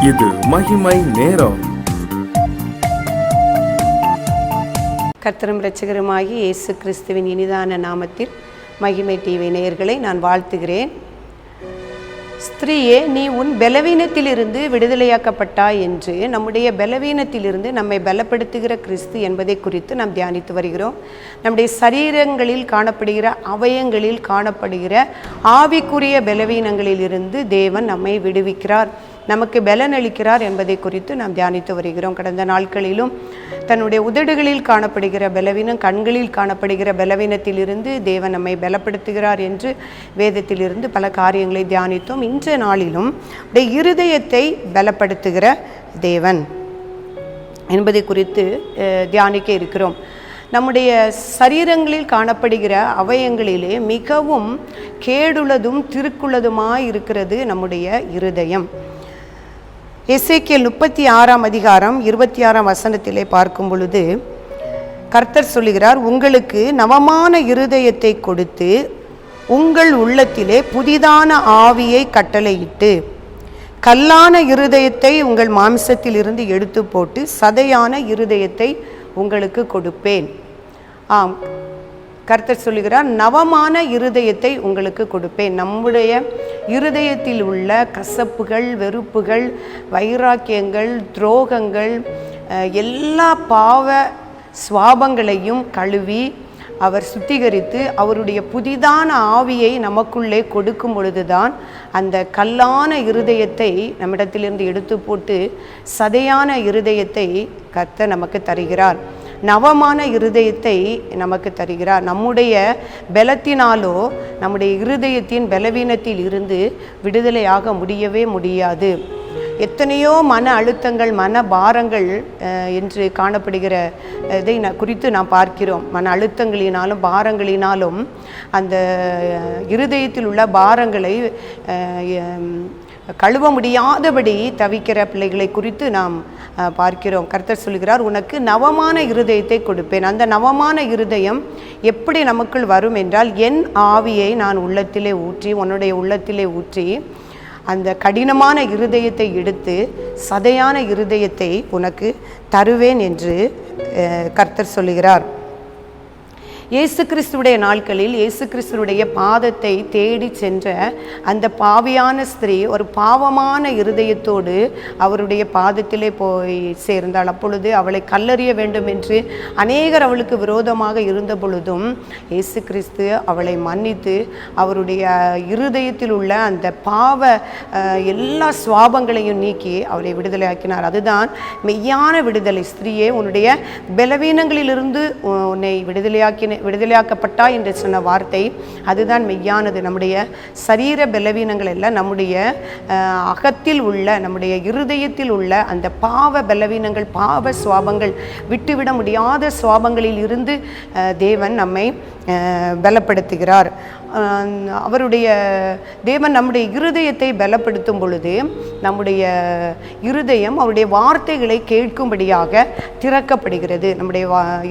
இது மகிமை நேரம். கர்த்தரும் இரட்சகருமாகிய இயேசு கிறிஸ்துவின் இனிதான நாமத்தில் மகிமை டிவி நேயர்களை நான் வாழ்த்துகிறேன். ஸ்திரீயே, நீ உன் பலவீனத்திலிருந்து விடுதலையாக்கப்பட்டாய் என்று நம்முடைய பலவீனத்திலிருந்து நம்மை பலப்படுத்துகிற கிறிஸ்து என்பதை குறித்து நாம் தியானித்து வருகிறோம். நம்முடைய சரீரங்களில் காணப்படுகிற அவயங்களில் காணப்படுகிற ஆவிக்குரிய பலவீனங்களிலிருந்து தேவன் நம்மை விடுவிக்கிறார், நமக்கு பலன் அளிக்கிறார் என்பதை குறித்து நாம் தியானித்து வருகிறோம். கடந்த நாட்களிலும் தன்னுடைய உதடுகளில் காணப்படுகிற பலவீனம், கண்களில் காணப்படுகிற பலவீனத்திலிருந்து தேவன் நம்மை பலப்படுத்துகிறார் என்று வேதத்திலிருந்து பல காரியங்களை தியானித்தோம். இன்றைய நாளிலும் இருதயத்தை பலப்படுத்துகிற தேவன் என்பதை குறித்து தியானிக்க இருக்கிறோம். நம்முடைய சரீரங்களில் காணப்படுகிற அவயங்களிலே மிகவும் கேடுள்ளதும் திருக்குள்ளதுமாய் இருக்கிறது நம்முடைய இருதயம். எசேக்கியேல் 36 அதிகாரம் 26 வசனத்திலே பார்க்கும் பொழுது கர்த்தர் சொல்லுகிறார், உங்களுக்கு நவமான இருதயத்தை கொடுத்து உங்கள் உள்ளத்திலே புதிதான ஆவியை கட்டளையிட்டு கல்லான இருதயத்தை உங்கள் மாம்சத்தில் இருந்து எடுத்து போட்டு சதையான இருதயத்தை உங்களுக்கு கொடுப்பேன். ஆம், கர்த்தர் சொல்லுகிறார், நவமான இருதயத்தை உங்களுக்கு கொடுப்பேன். நம்முடைய இருதயத்தில் உள்ள கசப்புகள், வெறுப்புகள், வைராக்கியங்கள், துரோகங்கள், எல்லா பாவ சுவாபங்களையும் கழுவி அவர் சுத்திகரித்து அவருடைய புதிதான ஆவியை நமக்குள்ளே கொடுக்கும் பொழுதுதான் அந்த கல்லான இருதயத்தை நம்மிடத்திலிருந்து எடுத்து போட்டு சதையான இருதயத்தை கர்த்தர் நமக்கு தருகிறார். நவமான இருதயத்தை நமக்கு தருகிறார். நம்முடைய பலத்தினாலோ நம்முடைய இருதயத்தின் பலவீனத்தில் இருந்து விடுதலையாக முடியவே முடியாது. எத்தனையோ மன அழுத்தங்கள், மன பாரங்கள் என்று காணப்படுகிற இதை குறித்து நாம் பார்க்கிறோம். மன அழுத்தங்களினாலும் பாரங்களினாலும் அந்த இருதயத்தில் உள்ள பாரங்களை கழுவ முடியாதபடி தவிக்கிற பிள்ளைகளை குறித்து நாம் பார்க்கிறோம். கர்த்தர் சொல்கிறார், உனக்கு நவமான இருதயத்தை கொடுப்பேன். அந்த நவமான இருதயம் எப்படி நமக்குள் வரும் என்றால், என் ஆவியை நான் உள்ளத்திலே ஊற்றி, உன்னுடைய உள்ளத்திலே ஊற்றி அந்த கடினமான இருதயத்தை எடுத்து சதையான இருதயத்தை உனக்கு தருவேன் என்று கர்த்தர் சொல்லுகிறார். இயேசு கிறிஸ்துடைய நாட்களில் இயேசு கிறிஸ்துடைய பாதத்தை தேடி சென்ற அந்த பாவியான ஸ்திரீ ஒரு பாவமான இருதயத்தோடு அவருடைய பாதத்திலே போய் சேர்ந்தாள். அப்பொழுது அவளை கல்லறிய வேண்டும் என்று அநேகர் அவளுக்கு விரோதமாக இருந்த பொழுதும் இயேசு கிறிஸ்து அவளை மன்னித்து அவருடைய இருதயத்தில் உள்ள அந்த பாவ எல்லா சுவாபங்களையும் நீக்கி அவளை விடுதலையாக்கினார். அதுதான் மெய்யான விடுதலை. ஸ்திரீயே, உன்னுடைய பலவீனங்களிலிருந்து உன்னை விடுதலையாக்கப்பட்டா என்று சொன்ன வார்த்தை அதுதான் மெய்யானது. நம்முடைய சரீர பலவீனங்கள் எல்லாம் நம்முடைய அகத்தில் உள்ள, நம்முடைய இருதயத்தில் உள்ள அந்த பாவ பலவீனங்கள், பாவ சுவாபங்கள், விட்டுவிட முடியாத சுவாபங்களில் இருந்து தேவன் நம்மை பலப்படுத்துகிறார். அவருடைய தேவன் நம்முடைய இருதயத்தை பலப்படுத்தும் பொழுது நம்முடைய இருதயம் அவருடைய வார்த்தைகளை கேட்கும்படியாக திறக்கப்படுகிறது. நம்முடைய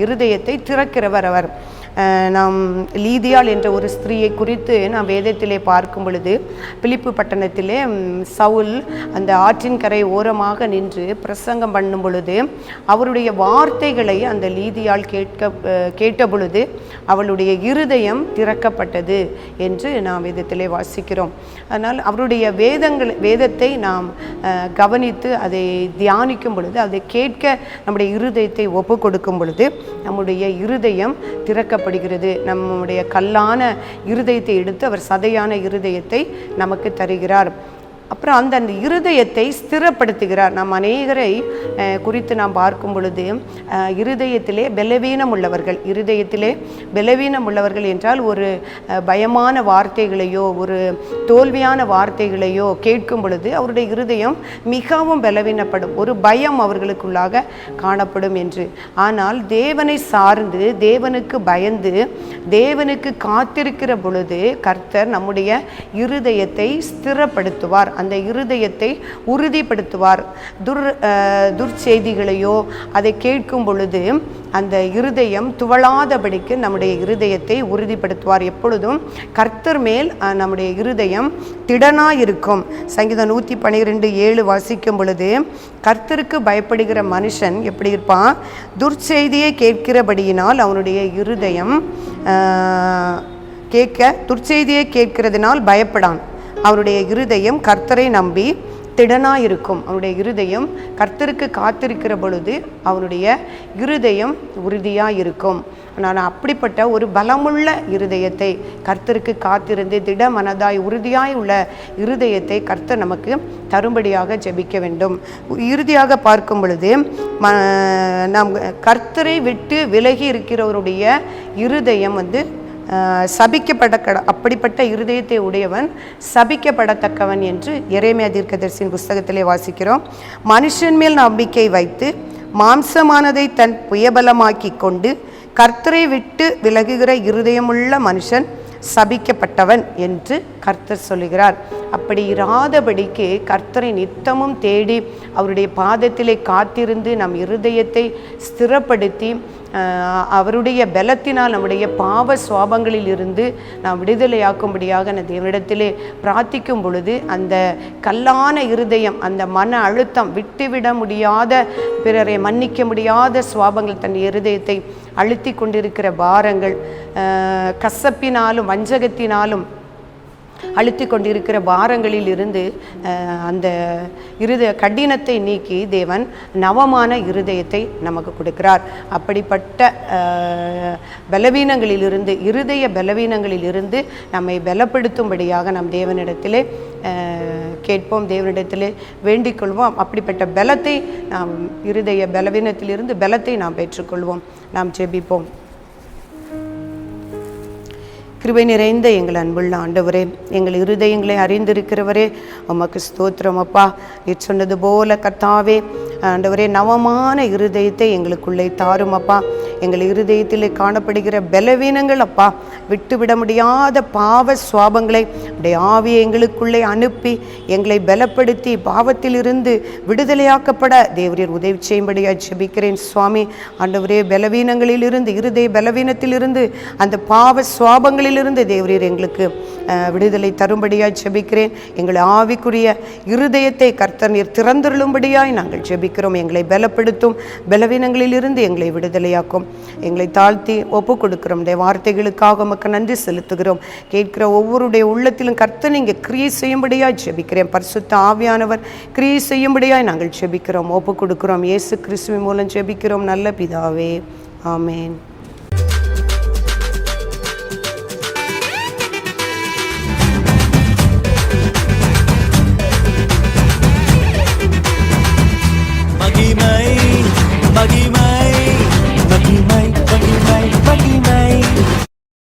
இருதயத்தை திறக்கிறவர் அவர். நாம் லீதியாள் என்ற ஒரு ஸ்திரீயை குறித்து நாம் வேதத்திலே பார்க்கும் பொழுது, பிலிப்பு பட்டணத்திலே சவுல் அந்த ஆற்றின் கரை ஓரமாக நின்று பிரசங்கம் பண்ணும் பொழுது அவருடைய வார்த்தைகளை அந்த லீதியாள் கேட்ட பொழுது அவளுடைய இருதயம் திறக்கப்பட்டது என்று நாம் வேதத்திலே வாசிக்கிறோம். அதனால் அவருடைய வேதத்தை நாம் கவனித்து அதை தியானிக்கும் பொழுது, அதை கேட்க நம்முடைய இருதயத்தை ஒப்பு கொடுக்கும் பொழுது நம்முடைய இருதயம் திறக்கப்படுகிறது. நம்முடைய கல்லான இருதயத்தை எடுத்து அவர் சதையான இருதயத்தை நமக்கு தருகிறார். அப்புறம் அந்த இருதயத்தை ஸ்திரப்படுத்துகிறார். நாம் அநேகரை குறித்து நாம் பார்க்கும் பொழுது இருதயத்திலே பலவீனம் உள்ளவர்கள், இருதயத்திலே பலவீனம் உள்ளவர்கள் என்றால் ஒரு பயமான வார்த்தைகளையோ ஒரு தோல்வியான வார்த்தைகளையோ கேட்கும் பொழுது அவருடைய இருதயம் மிகவும் பலவீனப்படும், ஒரு பயம் அவர்களுக்குள்ளாக காணப்படும் என்று. ஆனால் தேவனை சார்ந்து தேவனுக்கு பயந்து தேவனுக்கு காத்திருக்கிற பொழுது கர்த்தர் நம்முடைய இருதயத்தை ஸ்திரப்படுத்துவார். அந்த இருதயத்தை உறுதிப்படுத்துவார். துர்ச்செய்திகளையோ அதை கேட்கும் பொழுது அந்த இருதயம் துவளாதபடிக்கு நம்முடைய இருதயத்தை உறுதிப்படுத்துவார். எப்பொழுதும் கர்த்தர் மேல் நம்முடைய இருதயம் திடனாயிருக்கும். சங்கீதம் 112:7 வாசிக்கும் பொழுது, கர்த்தருக்கு பயப்படுகிற மனுஷன் எப்படி இருப்பான்? துர்ச்செய்தியை கேட்கிறபடியினால் அவனுடைய இருதயம் துர்ச்செய்தியை கேட்கிறதுனால் பயப்படான். அவனுடைய இருதயம் கர்த்தரை நம்பி திடனாயிருக்கும். அவனுடைய இருதயம் கர்த்தருக்கு காத்திருக்கிற பொழுது அவனுடைய இருதயம் உறுதியாயிருக்கும். நான் அப்படிப்பட்ட ஒரு பலமுள்ள இருதயத்தை, கர்த்தருக்கு காத்திருந்து திட மனதாய் உறுதியாய் உள்ள இருதயத்தை கர்த்தர் நமக்கு தரும்படியாக ஜெபிக்க வேண்டும். இறுதியாக பார்க்கும் பொழுது நாம் கர்த்தரை விட்டு விலகி இருக்கிறவருடைய இருதயம் அப்படிப்பட்ட இருதயத்தை உடையவன் சபிக்கப்படத்தக்கவன் என்று எரேமியா தீர்க்கதரிசியின் புஸ்தகத்திலே வாசிக்கிறோம். மனுஷன் மேல் நம்பிக்கை வைத்து மாம்சமானதை தன் புயபலமாக்கி கொண்டு கர்த்தரை விட்டு விலகுகிற இருதயமுள்ள மனுஷன் சபிக்கப்பட்டவன் என்று கர்த்தர் சொல்லுகிறார். அப்படி இராதபடிக்கு கர்த்தரை நித்தமும் தேடி அவருடைய பாதத்திலே காத்திருந்து நம் இருதயத்தை ஸ்திரப்படுத்தி அவருடைய பலத்தினால் நம்முடைய பாவ சுவாபங்களில் இருந்து நாம் விடுதலையாக்கும்படியாக தேவனிடத்திலே பிரார்த்திக்கும் பொழுது அந்த கல்லான இருதயம், அந்த மன அழுத்தம், விட்டுவிட முடியாத, பிறரை மன்னிக்க முடியாத சுவாபங்கள், தன் இருதயத்தை அழுத்தி கொண்டிருக்கிற பாரங்கள், கசப்பினாலும் வஞ்சகத்தினாலும் அழுத்தி கொண்டிருக்கிற பாரங்களில் இருந்து அந்த கடினத்தை நீக்கி தேவன் நவமான இருதயத்தை நமக்கு கொடுக்கிறார். அப்படிப்பட்ட பலவீனங்களிலிருந்து, இருதய பலவீனங்களிலிருந்து நம்மை பலப்படுத்தும்படியாக நம் தேவனிடத்திலே கேட்போம், தேவனிடத்திலே வேண்டிக் கொள்வோம். அப்படிப்பட்ட பலத்தை நாம், இருதய பலவீனத்திலிருந்து பலத்தை நாம் பெற்றுக்கொள்வோம். நாம் ஜெபிப்போம். கிருபை நிறைந்த எங்கள் அன்புள்ள ஆண்டவரே, எங்கள் இருதயங்களை அறிந்திருக்கிறவரே, உமக்கு ஸ்தோத்திரம் அப்பா. நீர் சொன்னது போல கர்த்தாவே ஆண்டவரே, நவமான இருதயத்தை எங்களுக்குள்ளே தாரும் அப்பா. எங்கள் இருதயத்தில் காணப்படுகிற பலவீனங்கள் அப்பா, விட்டுவிட முடியாத பாவ சுவாபங்களை உடைய ஆவியை எங்களுக்குள்ளே அனுப்பி எங்களை பலப்படுத்தி பாவத்திலிருந்து விடுதலையாக்கப்பட தேவரீர் உதவி செய்யும்படியாக ஜெபிக்கிறேன் சுவாமி. ஆண்டவரே, பலவீனங்களிலிருந்து, இருதய பலவீனத்திலிருந்து, அந்த பாவ சுவாபங்களிலிருந்து தேவரீர் எங்களுக்கு விடுதலை தரும்படியாய் ஜெபிக்கிறேன். எங்கள் ஆவிக்குரிய இருதயத்தை கர்த்தர் நீர் திறந்தருளும்படியாய் நாங்கள் ஜெபிக்கிறோம். எங்களை பலப்படுத்தும், பலவீனங்களிலிருந்து எங்களை விடுதலையாக்கும். எங்களை தாழ்த்தி ஒப்பு கொடுக்கிறோம். இந்த வார்த்தைகளுக்காக உமக்கு நன்றி செலுத்துகிறோம். கேட்கிற ஒவ்வொருடைய உள்ளத்திலும் கர்த்தர் நீங்க கிரியை செய்யும்படியாய் ஜெபிக்கிறேன். பரிசுத்த ஆவியானவர் கிரியை செய்யும்படியாய் நாங்கள் ஜெபிக்கிறோம், ஒப்பு கொடுக்கிறோம். இயேசு கிறிஸ்துவின் மூலம் ஜெபிக்கிறோம் நல்ல பிதாவே, ஆமேன்.